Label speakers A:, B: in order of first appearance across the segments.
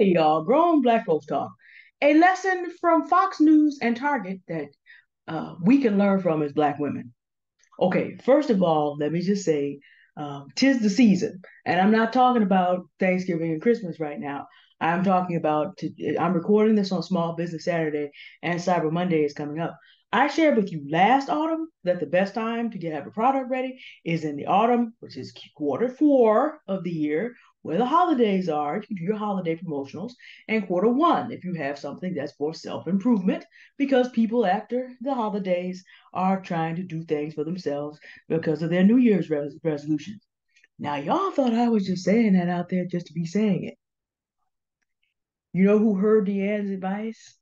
A: Hey y'all, grown black folks talk. A lesson from Fox News and Target that we can learn from as black women. Okay, first of all, let me just say, tis the season, and I'm not talking about Thanksgiving and Christmas right now. I'm talking about, I'm recording this on Small Business Saturday, and Cyber Monday is coming up. I shared with you last autumn that the best time to have a product ready is in the autumn, which is quarter 4 of the year, where the holidays are. You can do your holiday promotionals, and quarter 1 if you have something that's for self-improvement, because people after the holidays are trying to do things for themselves because of their New Year's resolutions. Now, y'all thought I was just saying that out there just to be saying it. You know who heard Deanne's advice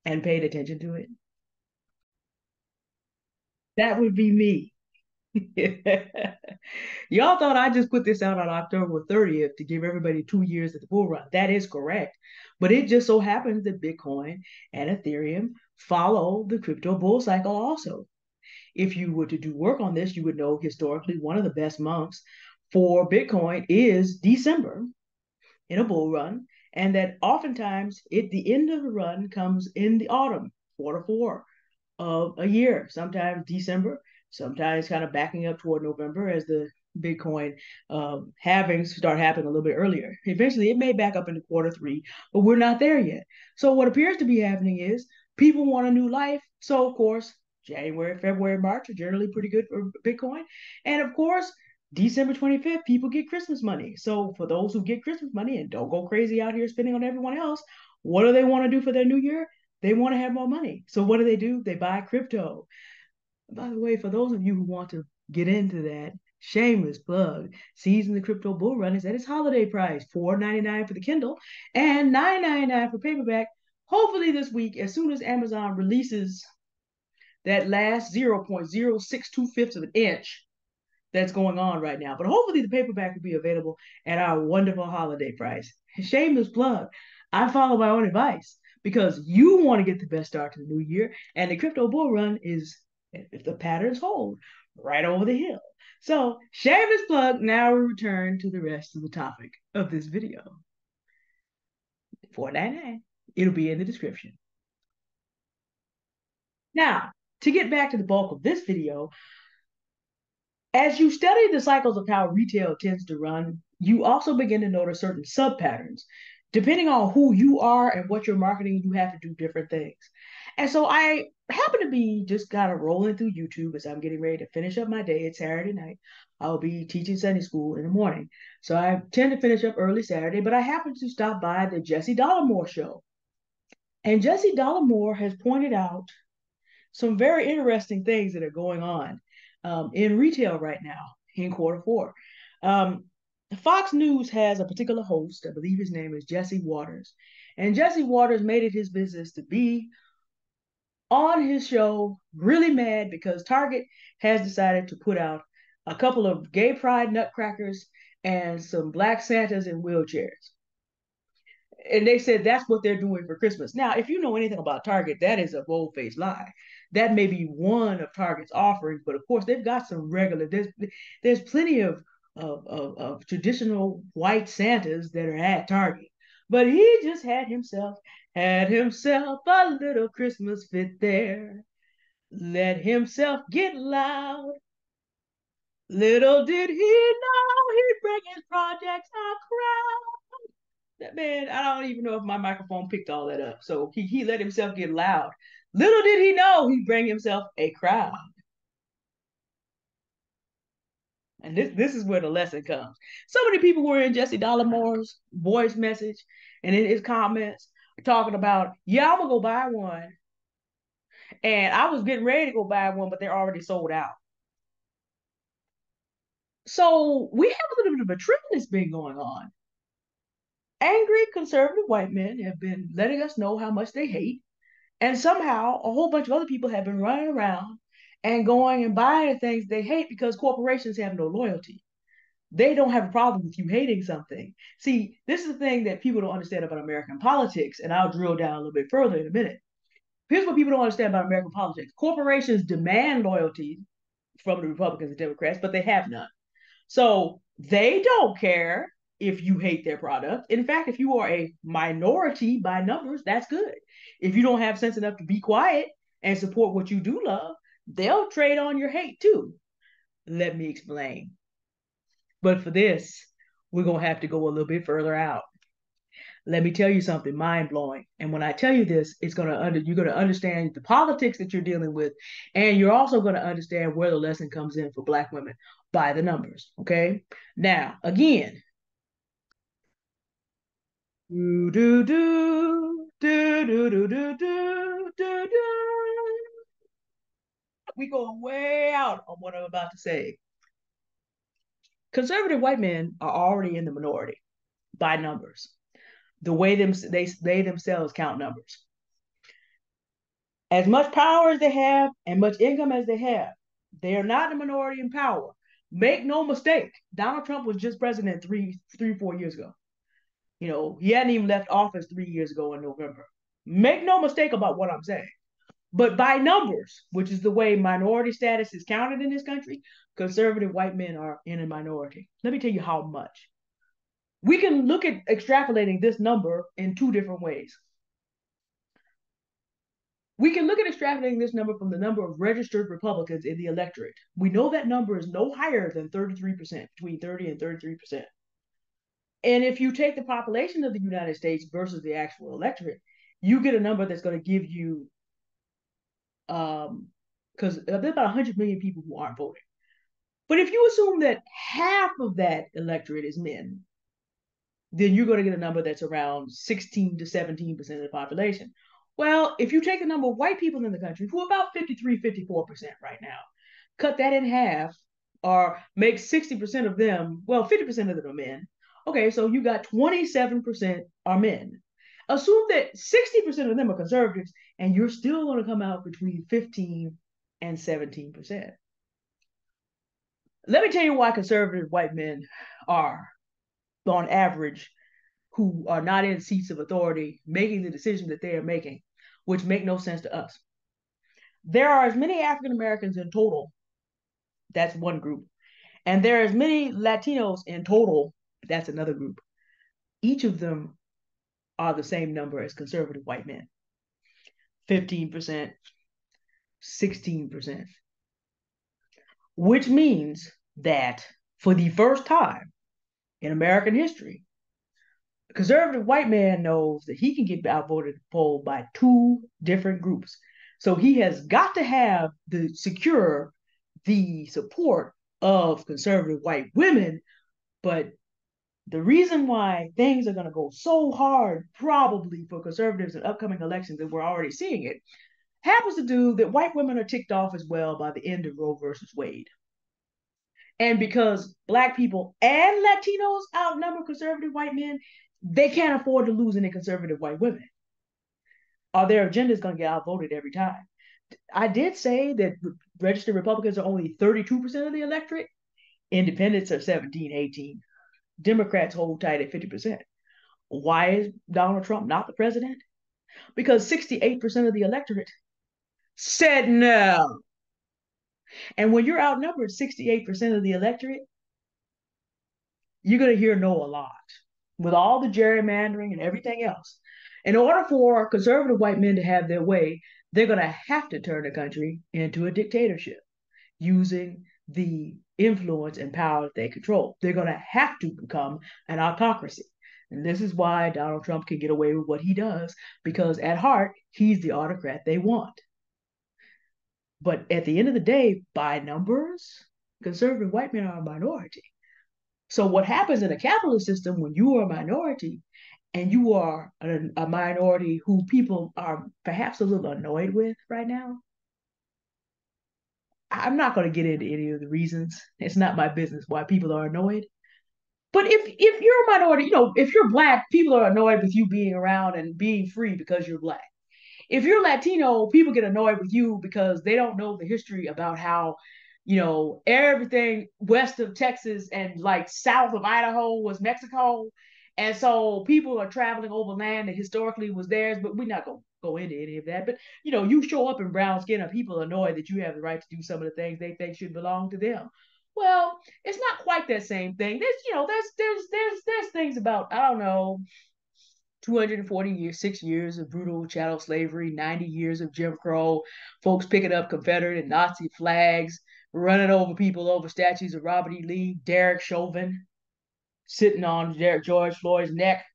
A: and paid attention to it? That would be me. Y'all thought I just put this out on October 30th to give everybody 2 years of the bull run. That is correct. But it just so happens that Bitcoin and Ethereum follow the crypto bull cycle also. If you were to do work on this, you would know historically one of the best months for Bitcoin is December in a bull run, and that oftentimes the end of the run comes in the autumn, quarter 4 of a year, sometimes December, sometimes kind of backing up toward November as the Bitcoin halvings start happening a little bit earlier. Eventually, it may back up into quarter 3, but we're not there yet. So, what appears to be happening is people want a new life. So, of course, January, February, March are generally pretty good for Bitcoin. And of course, December 25th, people get Christmas money. So, for those who get Christmas money and don't go crazy out here spending on everyone else, what do they want to do for their new year? They want to have more money. So what do? They buy crypto. By the way, for those of you who want to get into that, shameless plug, Season the Crypto Bull Run is at its holiday price, $4.99 for the Kindle and $9.99 for paperback. Hopefully this week, as soon as Amazon releases that last 0.062 of an inch that's going on right now. But hopefully the paperback will be available at our wonderful holiday price. Shameless plug. I follow my own advice because you want to get the best start to the new year. And the crypto bull run is, if the patterns hold, right over the hill. So, shameless plug. Now we return to the rest of the topic of this video. 499. It'll be in the description. Now, to get back to the bulk of this video, as you study the cycles of how retail tends to run, you also begin to notice certain sub patterns. Depending on who you are and what you're marketing, you have to do different things. And so I happen to be just kind of rolling through YouTube as I'm getting ready to finish up my day. It's Saturday night. I'll be teaching Sunday school in the morning. So I tend to finish up early Saturday, but I happen to stop by the Jesse Dollamore show. And Jesse Dollamore has pointed out some very interesting things that are going on in retail right now in quarter 4. Um, Fox News has a particular host, I believe his name is Jesse Waters. And Jesse Waters made it his business to be on his show really mad because Target has decided to put out a couple of gay pride nutcrackers and some black Santas in wheelchairs. And they said that's what they're doing for Christmas. Now, if you know anything about Target, that is a bold-faced lie. That may be one of Target's offerings, but of course they've got some regular. There's plenty of traditional white Santas that are at Target, but he just had himself a little Christmas fit there. Let himself get loud. Little did he know he'd bring his projects a crowd. That man, I don't even know if my microphone picked all that up. So he let himself get loud. Little did he know he'd bring himself a crowd. And this is where the lesson comes. So many people were in Jesse Dollamore's voice message and in his comments talking about, yeah, I'm gonna go buy one. And I was getting ready to go buy one, but they're already sold out. So we have a little bit of a trend that's been going on. Angry conservative white men have been letting us know how much they hate. And somehow a whole bunch of other people have been running around and going and buying the things they hate because corporations have no loyalty. They don't have a problem with you hating something. See, this is the thing that people don't understand about American politics, and I'll drill down a little bit further in a minute. Here's what people don't understand about American politics. Corporations demand loyalty from the Republicans and Democrats, but they have none. So they don't care if you hate their product. In fact, if you are a minority by numbers, that's good. If you don't have sense enough to be quiet and support what you do love, they'll trade on your hate too. Let me explain. But for this, we're going to have to go a little bit further out. Let me tell you something mind blowing. And when I tell you this, you're going to understand the politics that you're dealing with, and you're also going to understand where the lesson comes in for Black women by the numbers. Okay. Now, again, do do do do do do do do do. We go way out on what I'm about to say. Conservative white men are already in the minority by numbers. The way they themselves count numbers. As much power as they have and much income as they have, they are not a minority in power. Make no mistake, Donald Trump was just president 4 years ago. You know, he hadn't even left office 3 years ago in November. Make no mistake about what I'm saying. But by numbers, which is the way minority status is counted in this country, conservative white men are in a minority. Let me tell you how much. We can look at extrapolating this number in two different ways. We can look at extrapolating this number from the number of registered Republicans in the electorate. We know that number is no higher than 33%, between 30 and 33%. And if you take the population of the United States versus the actual electorate, you get a number that's going to give you, because there's about 100 million people who aren't voting. But if you assume that half of that electorate is men, then you're going to get a number that's around 16 to 17% of the population. Well, if you take the number of white people in the country, who are about 53, 54% right now, cut that in half, or make 60% of them, well, 50% of them are men. Okay, so you got 27% are men. Assume that 60% of them are conservatives, and you're still going to come out between 15 and 17%. Let me tell you why conservative white men are, on average, who are not in seats of authority making the decisions that they are making, which make no sense to us. There are as many African Americans in total, that's one group, and there are as many Latinos in total, that's another group. Each of them are the same number as conservative white men, 15%, 16%, which means that for the first time in American history, a conservative white man knows that he can get outvoted polled by two different groups. So he has got to have secure the support of conservative white women. But the reason why things are going to go so hard, probably for conservatives in upcoming elections, and we're already seeing it, happens to do that white women are ticked off as well by the end of Roe versus Wade. And because Black people and Latinos outnumber conservative white men, they can't afford to lose any conservative white women, or their agenda is going to get outvoted every time. I did say that registered Republicans are only 32% of the electorate. Independents are 17, 18. Democrats hold tight at 50%. Why is Donald Trump not the president? Because 68% of the electorate said no. And when you're outnumbered 68% of the electorate, you're going to hear no a lot with all the gerrymandering and everything else. In order for conservative white men to have their way, they're going to have to turn the country into a dictatorship using the influence and power that they control. They're going to have to become an autocracy. And this is why Donald Trump can get away with what he does, because at heart, he's the autocrat they want. But at the end of the day, by numbers, conservative white men are a minority. So what happens in a capitalist system when you are a minority and you are a minority who people are perhaps a little annoyed with right now? I'm not going to get into any of the reasons. It's not my business why people are annoyed. But if you're a minority, if you're Black, people are annoyed with you being around and being free because you're Black. If you're Latino, people get annoyed with you because they don't know the history about how, everything west of Texas and like south of Idaho was Mexico. And so people are traveling over land that historically was theirs, but we're not going to go into any of that. But, you show up in brown skin and people are annoyed that you have the right to do some of the things they think should belong to them. Well, it's not quite that same thing. There's things about, I don't know, 240 years, 6 years of brutal chattel slavery, 90 years of Jim Crow, folks picking up Confederate and Nazi flags, running over people over statues of Robert E. Lee, Derek Chauvin, sitting on George Floyd's neck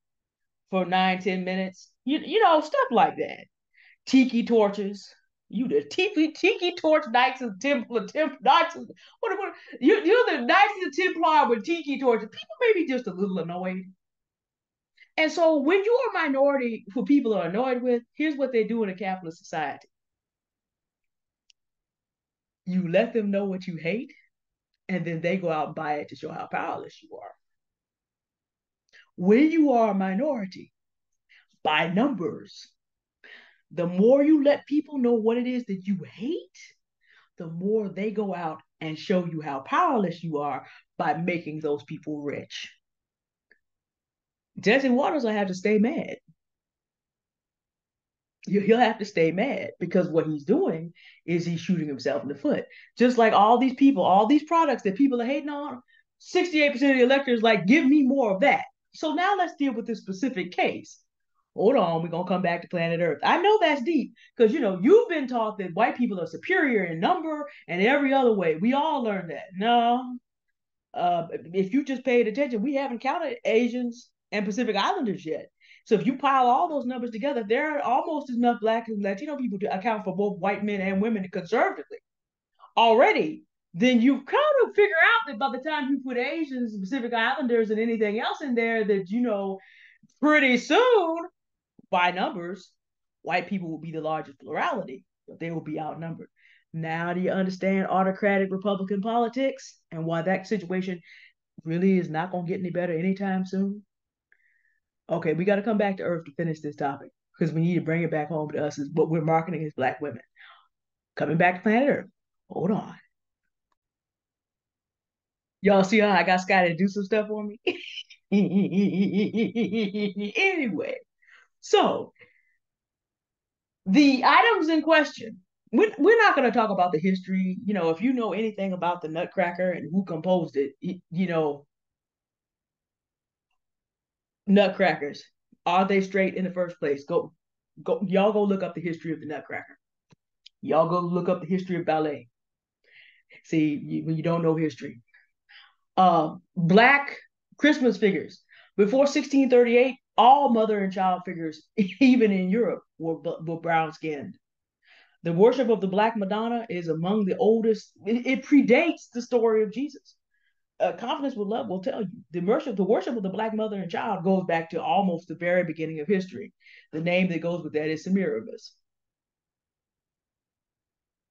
A: for 9, 10 minutes. Stuff like that. Tiki torches. You the tiki torch knights of knights of, what you're the knights of the Templar with tiki torches. People may be just a little annoyed. And so when you're a minority who people are annoyed with, here's what they do in a capitalist society. You let them know what you hate, and then they go out and buy it to show how powerless you are. When you are a minority, by numbers, the more you let people know what it is that you hate, the more they go out and show you how powerless you are by making those people rich. Jesse Waters will have to stay mad. He'll have to stay mad because what he's doing is he's shooting himself in the foot. Just like all these people, all these products that people are hating on, 68% of the electors like, give me more of that. So now let's deal with this specific case. Hold on, we're gonna come back to planet Earth. I know that's deep because you've been taught that white people are superior in number and every other way. We all learned that. No, if you just paid attention, we haven't counted Asians and Pacific Islanders yet. So if you pile all those numbers together, there are almost enough Black and Latino people to account for both white men and women conservatively already. Then you kind of figure out that by the time you put Asians, Pacific Islanders, and anything else in there, that pretty soon, by numbers, white people will be the largest plurality, but they will be outnumbered. Now, do you understand autocratic Republican politics and why that situation really is not going to get any better anytime soon? Okay, we got to come back to Earth to finish this topic because we need to bring it back home to us is what we're marketing as Black women. Coming back to planet Earth. Hold on. Y'all see how I got Sky to do some stuff for me? Anyway, so the items in question, we're not going to talk about the history. If you know anything about the Nutcracker and who composed it, Nutcrackers, are they straight in the first place? Y'all go look up the history of the Nutcracker. Y'all go look up the history of ballet. See, when you don't know history. Black Christmas figures. Before 1638, all mother and child figures, even in Europe, were brown skinned. The worship of the Black Madonna is among the oldest. It predates the story of Jesus. Confidence with Love will tell you the worship of the Black mother and child goes back to almost the very beginning of history. The name that goes with that is Semiramis.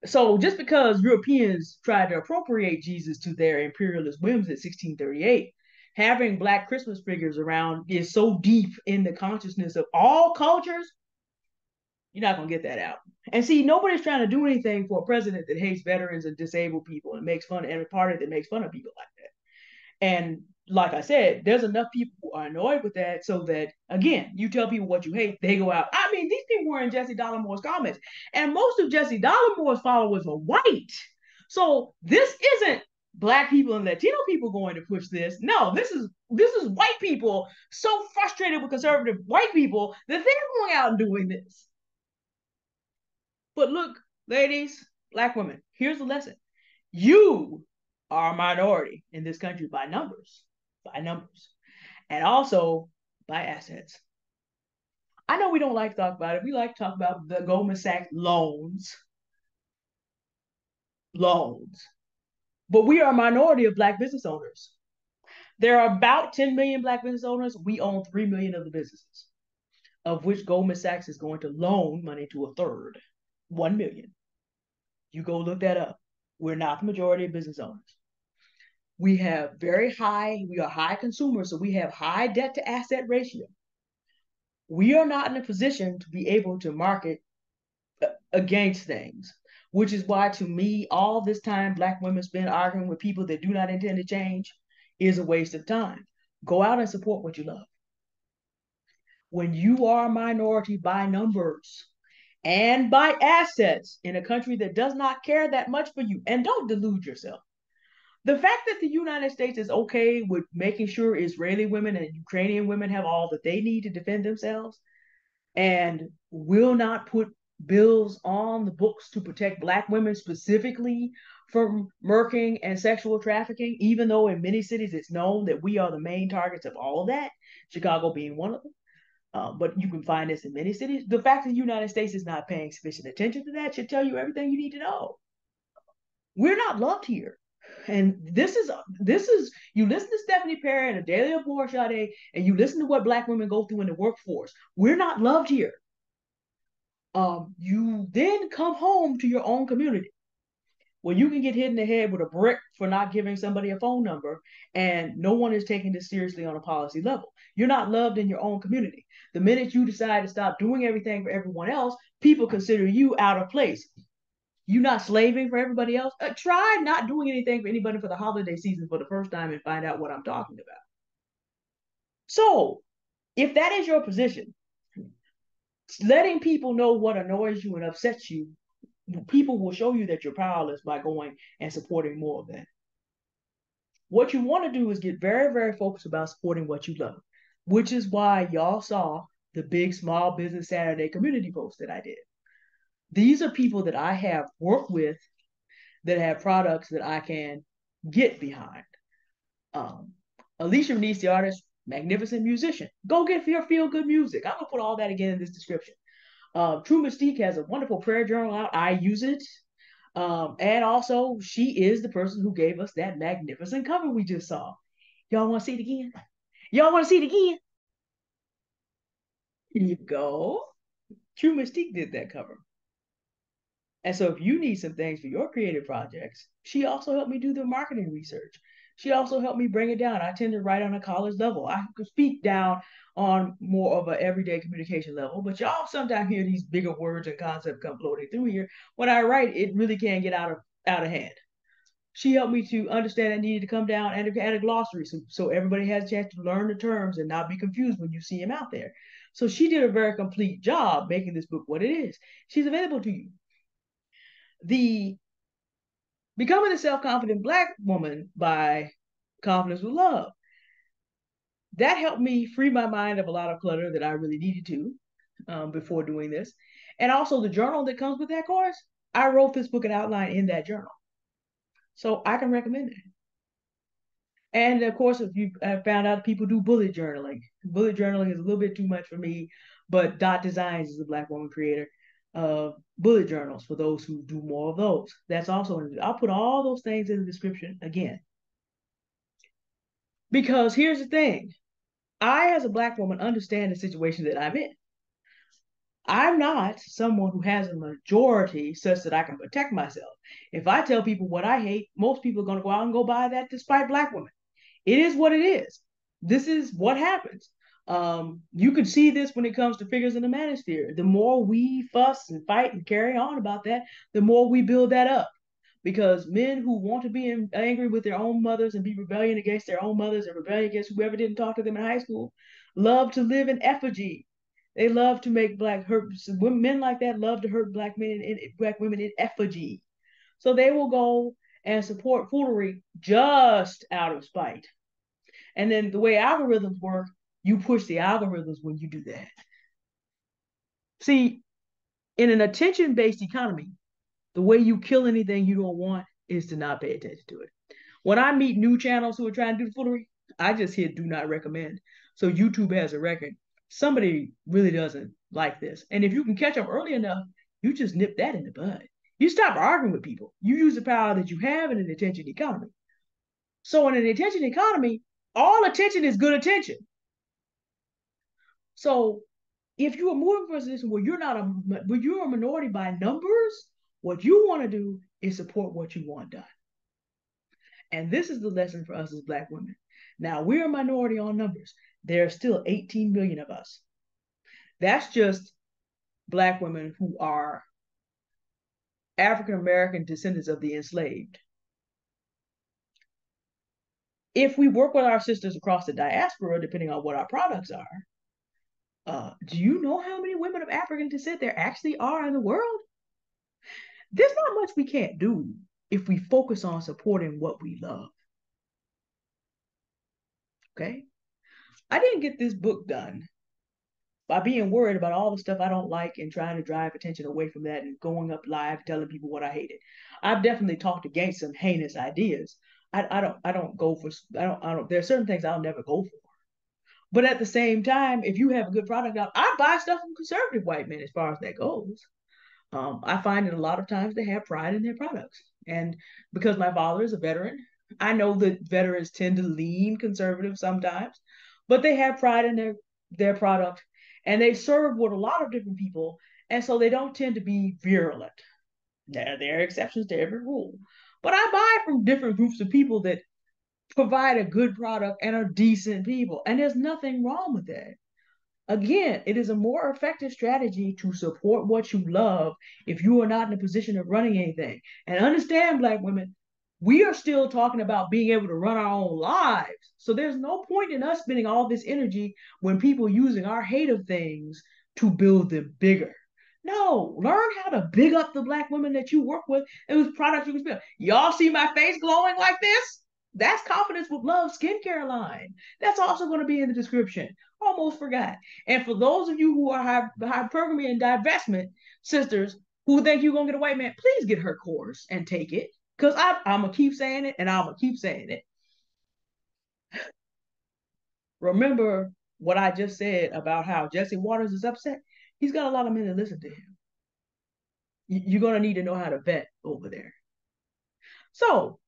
A: So just because Europeans tried to appropriate Jesus to their imperialist whims in 1638, having Black Christmas figures around is so deep in the consciousness of all cultures, you're not gonna get that out. And see, nobody's trying to do anything for a president that hates veterans and disabled people and makes fun and a party that makes fun of people like that. And like I said, there's enough people who are annoyed with that so that, again, you tell people what you hate, they go out. I mean, these people were in Jesse Dollamore's comments, and most of Jesse Dollamore's followers are white. So this isn't Black people and Latino people going to push this. No, this is white people so frustrated with conservative white people that they're going out and doing this. But look, ladies, Black women, here's the lesson. You are a minority in this country by numbers, and also by assets. I know we don't like to talk about it. We like to talk about the Goldman Sachs loans, but we are a minority of Black business owners. There are about 10 million Black business owners. We own 3 million of the businesses, of which Goldman Sachs is going to loan money to a third, 1 million. You go look that up. We're not the majority of business owners. We are high consumers, so we have high debt to asset ratio. We are not in a position to be able to market against things, which is why, to me, all this time Black women spend arguing with people that do not intend to change is a waste of time. Go out and support what you love. When you are a minority by numbers and by assets in a country that does not care that much for you, and don't delude yourself. The fact that the United States is okay with making sure Israeli women and Ukrainian women have all that they need to defend themselves and will not put bills on the books to protect Black women specifically from murking and sexual trafficking, even though in many cities it's known that we are the main targets of all of that, Chicago being one of them. But you can find this in many cities. The fact that the United States is not paying sufficient attention to that should tell you everything you need to know. We're not loved here. And this is you listen to Stephanie Perry and Adelia Bourchade, and you listen to what Black women go through in the workforce. We're not loved here. You then come home to your own community where you can get hit in the head with a brick for not giving somebody a phone number, and no one is taking this seriously on a policy level. You're not loved in your own community. The minute you decide to stop doing everything for everyone else, people consider you out of place. You're not slaving for everybody else. Try not doing anything for anybody for the holiday season for the first time and find out what I'm talking about. So, if that is your position, letting people know what annoys you and upsets you, people will show you that you're powerless by going and supporting more of that. What you want to do is get very, very focused about supporting what you love, which is why y'all saw the big Small Business Saturday community post that I did. These are people that I have worked with that have products that I can get behind. Um, Alicia Renese, the artist, magnificent musician. Go get your feel good music. I'm gonna put all that again in this description. True Mystique has a wonderful prayer journal out. I use it. And also, she is the person who gave us that magnificent cover we just saw. Y'all want to see it again? Y'all want to see it again? Here you go. True Mystique did that cover. And so if you need some things for your creative projects, she also helped me do the marketing research. She also helped me bring it down. I tend to write on a college level. I could speak down on more of an everyday communication level, but y'all sometimes hear these bigger words and concepts come floating through here. When I write, it really can get out of hand. She helped me to understand I needed to come down and add a glossary so everybody has a chance to learn the terms and not be confused when you see them out there. So she did a very complete job making this book what it is. She's available to you. The Becoming a Self-Confident Black Woman by Confidence with Love. That helped me free my mind of a lot of clutter that I really needed to before doing this. And also the journal that comes with that course, I wrote this book and outline in that journal. So I can recommend it. And of course, if you found out people do bullet journaling is a little bit too much for me, but Dot Designs is a Black woman creator of bullet journals for those who do more of those. That's also I'll put all those things in the description again. Because here's the thing. I, as a Black woman, understand the situation that I'm in. I'm not someone who has a majority such that I can protect myself. If I tell people what I hate, most people are going to go out and go buy that despite Black women. It is what it is. This is what happens. You can see this when it comes to figures in the manosphere. The more we fuss and fight and carry on about that, the more we build that up. Because men who want to be angry with their own mothers and be rebellion against their own mothers and rebellion against whoever didn't talk to them in high school love to live in effigy. They love to make men like that love to hurt Black men and Black women in effigy. So they will go and support foolery just out of spite. And then the way algorithms work, you push the algorithms when you do that. See, in an attention-based economy, the way you kill anything you don't want is to not pay attention to it. When I meet new channels who are trying to do foolery, I just hit do not recommend. So YouTube has a record. Somebody really doesn't like this. And if you can catch up early enough, you just nip that in the bud. You stop arguing with people. You use the power that you have in an attention economy. So in an attention economy, all attention is good attention. So if you are moving from a position where you're a minority by numbers, what you want to do is support what you want done. And this is the lesson for us as Black women. Now, we're a minority on numbers. There are still 18 million of us. That's just Black women who are African American descendants of the enslaved. If we work with our sisters across the diaspora, depending on what our products are, do you know how many women of African descent there actually are in the world? There's not much we can't do. if we focus on supporting what we love. Okay. I didn't get this book done by being worried about all the stuff I don't like and trying to drive attention away from that and going up live telling people what I hated. I've definitely talked against some heinous ideas. I don't go for I don't there are certain things I'll never go for. But at the same time, if you have a good product out, I buy stuff from conservative white men as far as that goes. I find that a lot of times they have pride in their products. And because my father is a veteran, I know that veterans tend to lean conservative sometimes, but they have pride in their product and they serve with a lot of different people. And so they don't tend to be virulent. There are exceptions to every rule. But I buy from different groups of people that provide a good product and are decent people. And there's nothing wrong with that. Again, it is a more effective strategy to support what you love if you are not in a position of running anything. And understand, Black women, we are still talking about being able to run our own lives. So there's no point in us spending all this energy when people using our hate of things to build them bigger. No, learn how to big up the Black women that you work with and whose products you can spend. Y'all see my face glowing like this? That's Confidence with Love skincare line. That's also going to be in the description. Almost forgot. And for those of you who are hypergamy and divestment sisters who think you're going to get a white man, please get her course and take it. Because I'm going to keep saying it and I'm going to keep saying it. Remember what I just said about how Jesse Waters is upset? He's got a lot of men to listen to him. You're going to need to know how to vet over there. So,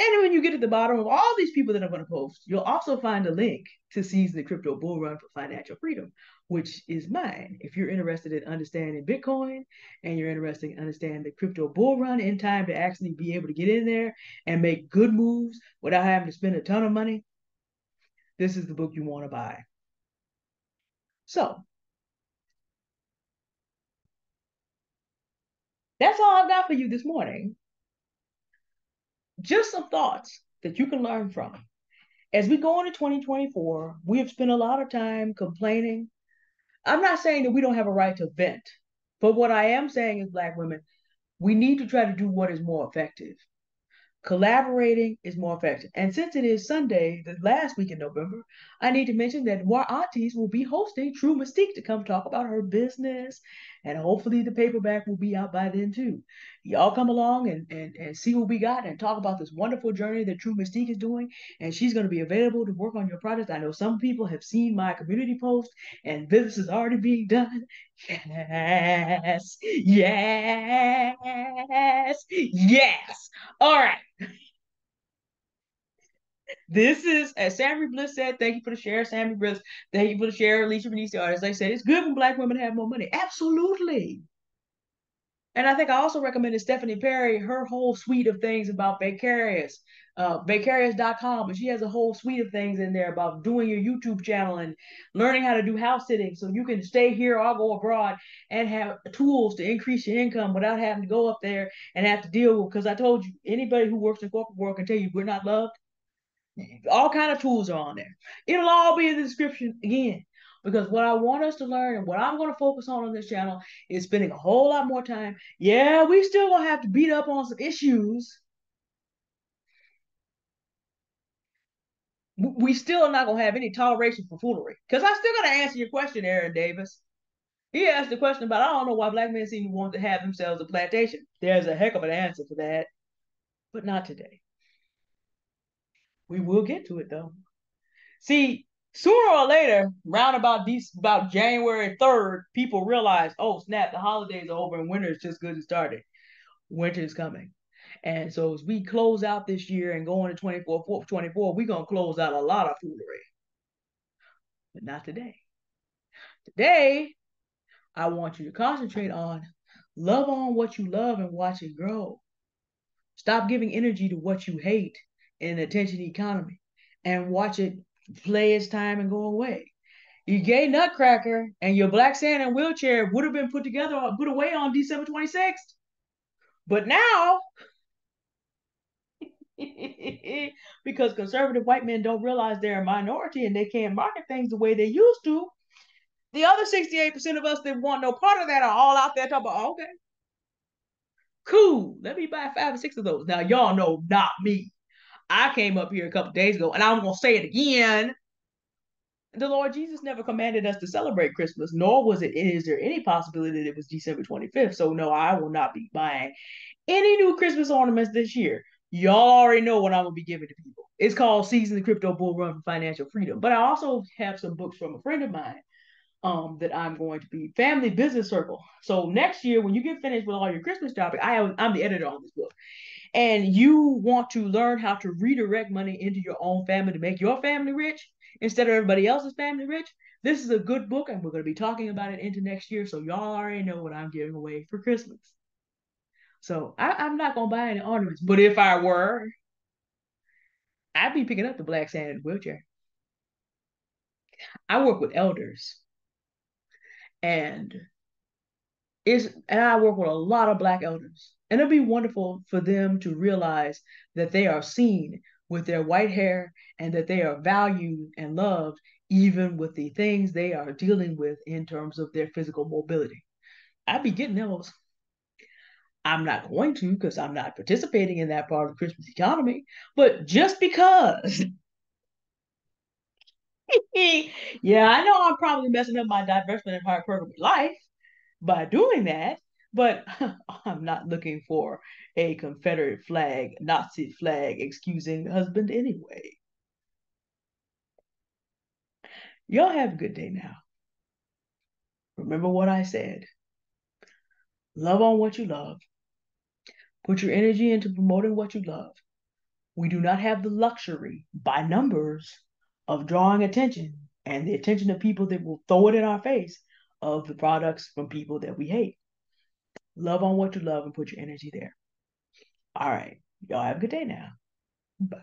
A: and when you get to the bottom of all these people that I'm going to post, you'll also find a link to Seize the Crypto Bull Run for Financial Freedom, which is mine. If you're interested in understanding Bitcoin and you're interested in understanding the crypto bull run in time to actually be able to get in there and make good moves without having to spend a ton of money, this is the book you want to buy. So that's all I've got for you this morning. Just some thoughts that you can learn from. As we go into 2024, we have spent a lot of time complaining. I'm not saying that we don't have a right to vent, but what I am saying is, Black women, we need to try to do what is more effective. Collaborating is more effective. And since it is Sunday, the last week in November, I need to mention that Noir Aunties will be hosting True Mystique to come talk about her business. And hopefully the paperback will be out by then too. Y'all come along and see what we got and talk about this wonderful journey that True Mystique is doing. And she's going to be available to work on your project. I know some people have seen my community post and business is already being done. Yes, yes, yes. All right. This is, as Sammy Bliss said, thank you for the share, Sammy Bliss. Thank you for the share, Alicia Benicio. As I said, it's good when Black women have more money. Absolutely. And I think I also recommended Stephanie Perry, her whole suite of things about Vicarious, vicarious.com. And she has a whole suite of things in there about doing your YouTube channel and learning how to do house sitting so you can stay here or go abroad and have tools to increase your income without having to go up there and have to deal with, because I told you, anybody who works in corporate world can tell you we're not loved. All kind of tools are on there. It'll all be in the description again. Because what I want us to learn and what I'm going to focus on this channel is spending a whole lot more time. Yeah, we still going to have to beat up on some issues. We still are not going to have any toleration for foolery. Because I still got to answer your question, Aaron Davis. He asked the question about, I don't know why Black men seem to want to have themselves a plantation. There's a heck of an answer for that. But not today. We will get to it, though. See, sooner or later, round about January 3rd, people realize, oh snap, the holidays are over and winter is just good to started. Winter is coming. And so as we close out this year and go into 24, we're gonna close out a lot of foolery. But not today. Today, I want you to concentrate on love on what you love and watch it grow. Stop giving energy to what you hate in an attention economy and watch it play its time and go away. Your gay nutcracker and your Black Santa in wheelchair would have been put together, put away on December 26th. But now, because conservative white men don't realize they're a minority and they can't market things the way they used to, the other 68% of us that want no part of that are all out there talking about, okay, Cool. Let me buy 5 or 6 of those. Now, y'all know not me. I came up here a couple days ago, and I'm going to say it again. The Lord Jesus never commanded us to celebrate Christmas, nor is there any possibility that it was December 25th. So, no, I will not be buying any new Christmas ornaments this year. Y'all already know what I'm going to be giving to people. It's called Season the Crypto Bull Run for Financial Freedom. But I also have some books from a friend of mine that I'm going to be Family Business Circle. So next year, when you get finished with all your Christmas shopping, I'm the editor on this book, and you want to learn how to redirect money into your own family to make your family rich instead of everybody else's family rich. This is a good book, and we're going to be talking about it into next year. So y'all already know what I'm giving away for Christmas. So I'm not gonna buy any ornaments, but if I were, I'd be picking up the black Santa wheelchair. I work with elders, and I work with a lot of black elders, and it'd be wonderful for them to realize that they are seen with their white hair and that they are valued and loved, even with the things they are dealing with in terms of their physical mobility. I'd be getting those. I'm not going to because I'm not participating in that part of the Christmas economy, but just because. Yeah, I know I'm probably messing up my divestment and hypertrophy life by doing that, but I'm not looking for a Confederate flag, Nazi flag excusing husband anyway. Y'all have a good day now. Remember what I said. Love on what you love. Put your energy into promoting what you love. We do not have the luxury by numbers of drawing attention and the attention of people that will throw it in our face of the products from people that we hate. Love on what you love and put your energy there. All right. Y'all have a good day now. Bye.